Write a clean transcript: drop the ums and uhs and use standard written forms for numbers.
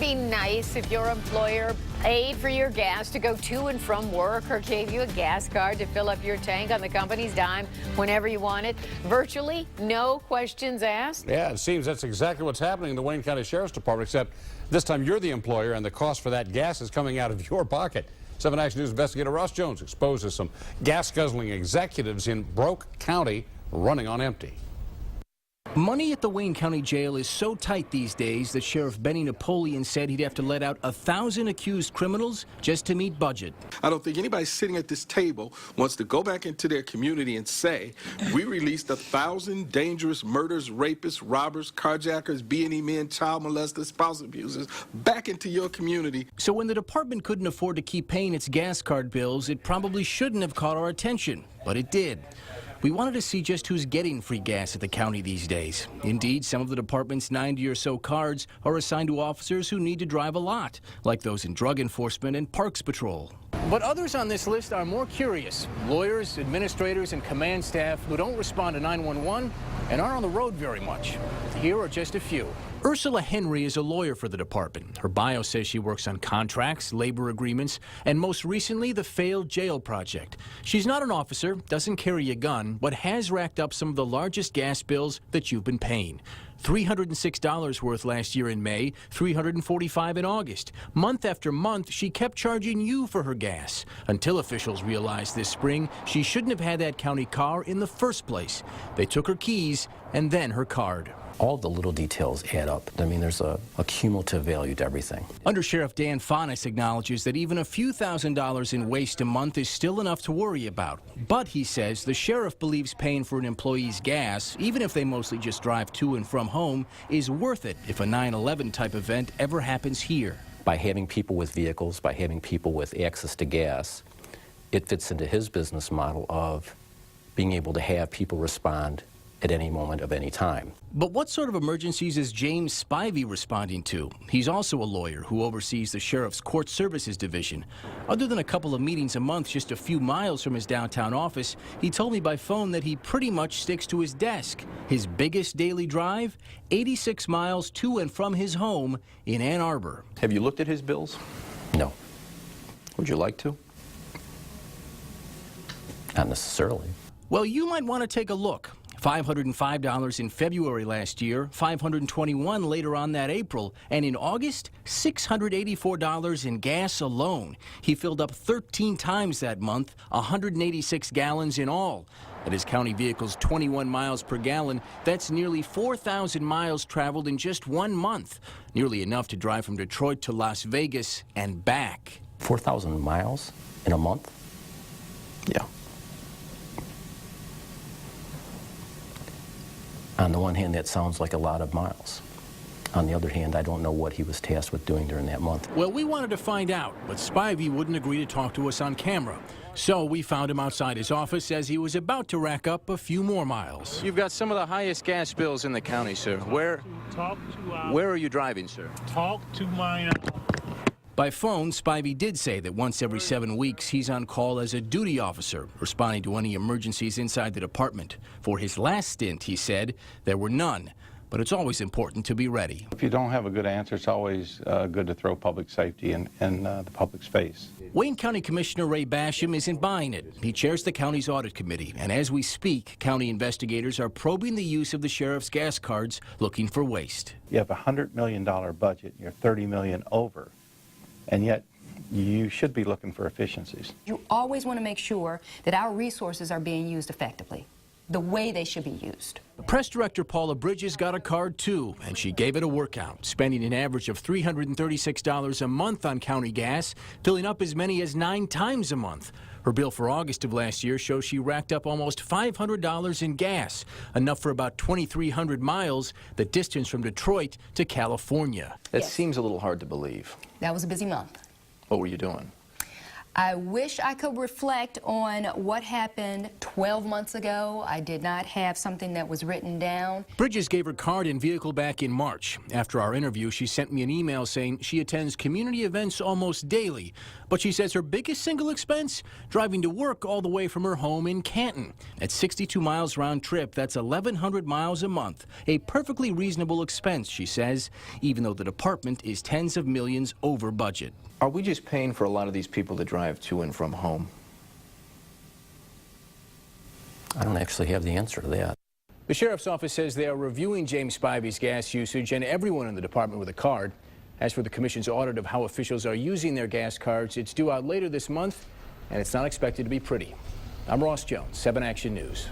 be nice if your employer paid for your gas to go to and from work or gave you a gas card to fill up your tank on the company's dime whenever you want it? Virtually no questions asked? Yeah, it seems that's exactly what's happening in the Wayne County Sheriff's Department, except this time you're the employer and the cost for that gas is coming out of your pocket. 7 Action News investigator Ross Jones exposes some gas-guzzling executives in Broke County running on empty. Money at the Wayne County Jail is so tight these days that Sheriff Benny Napoleon said he'd have to let out 1,000 accused criminals just to meet budget. I don't think anybody sitting at this table wants to go back into their community and say, we released 1,000 dangerous murders, rapists, robbers, carjackers, B&E men, child molesters, spouse abusers back into your community. So when the department couldn't afford to keep paying its gas card bills, it probably shouldn't have caught our attention, but it did. We wanted to see just who's getting free gas at the county these days. Indeed, some of the department's 90 or so cards are assigned to officers who need to drive a lot, like those in drug enforcement and parks patrol. But others on this list are more curious. Lawyers, administrators, and command staff who don't respond to 911 and aren't on the road very much. Here are just a few. Ursula Henry is a lawyer for the department. Her bio says she works on contracts, labor agreements, and most recently, the failed jail project. She's not an officer, doesn't carry a gun, but has racked up some of the largest gas bills that you've been paying. $306 worth last year in May, $345 in August. Month after month, she kept charging you for her gas, until officials realized this spring she shouldn't have had that county car in the first place. They took her keys and then her card. All the little details add up. I mean, there's a cumulative value to everything. Under Sheriff Dan Faunus acknowledges that even a few $1,000s in waste a month is still enough to worry about. But he says the sheriff believes paying for an employee's gas, even if they mostly just drive to and from home, is worth it if a 9/11 type event ever happens here. By having people with vehicles, by having people with access to gas, it fits into his business model of being able to have people respond at any moment of any time. But what sort of emergencies is James Spivey responding to? He's also a lawyer who oversees the Sheriff's Court Services Division. Other than a couple of meetings a month just a few miles from his downtown office, he told me by phone that he pretty much sticks to his desk. His biggest daily drive? 86 miles to and from his home in Ann Arbor. Have you looked at his bills? No. Would you like to? Not necessarily. Well, you might want to take a look. $505 in February last year, $521 later on that April, and in August, $684 in gas alone. He filled up 13 times that month, 186 gallons in all. At his county vehicle's 21 miles per gallon, that's nearly 4,000 miles traveled in just 1 month, nearly enough to drive from Detroit to Las Vegas and back. 4,000 miles in a month? Yeah. On the one hand, that sounds like a lot of miles. On the other hand, I don't know what he was tasked with doing during that month. Well, we wanted to find out, but Spivey wouldn't agree to talk to us on camera. So we found him outside his office as he was about to rack up a few more miles. You've got some of the highest gas bills in the county, sir. Where are you driving, sir? Talk to my... By phone, Spivey did say that once every 7 weeks, he's on call as a duty officer, responding to any emergencies inside the department. For his last stint, he said, there were none. But it's always important to be ready. If you don't have a good answer, it's always good to throw public safety in the public's face. Wayne County Commissioner Ray Basham isn't buying it. He chairs the county's audit committee, and as we speak, county investigators are probing the use of the sheriff's gas cards, looking for waste. You have a $100 million budget, you're $30 million over, and yet you should be looking for efficiencies. You always want to make sure that our resources are being used effectively, the way they should be used. Press Director Paula Bridges got a card too, and she gave it a workout, spending an average of $336 a month on county gas, filling up as many as 9 times a month. Her bill for August of last year shows she racked up almost $500 in gas, enough for about 2,300 miles, the distance from Detroit to California. That Yes. seems a little hard to believe. That was a busy month. What were you doing? I wish I could reflect on what happened 12 months ago. I did not have something that was written down. Bridges gave her card and vehicle back in March. After our interview, she sent me an email saying she attends community events almost daily, but she says her biggest single expense, driving to work all the way from her home in Canton. At 62 miles round trip, that's 1,100 miles a month. A perfectly reasonable expense, she says, even though the department is tens of millions over budget. Are we just paying for a lot of these people to drive to and from home? I don't actually have the answer to that. The sheriff's office says they are reviewing James Spivey's gas usage and everyone in the department with a card. As for the commission's audit of how officials are using their gas cards, it's due out later this month, and it's not expected to be pretty. I'm Ross Jones, 7 Action News.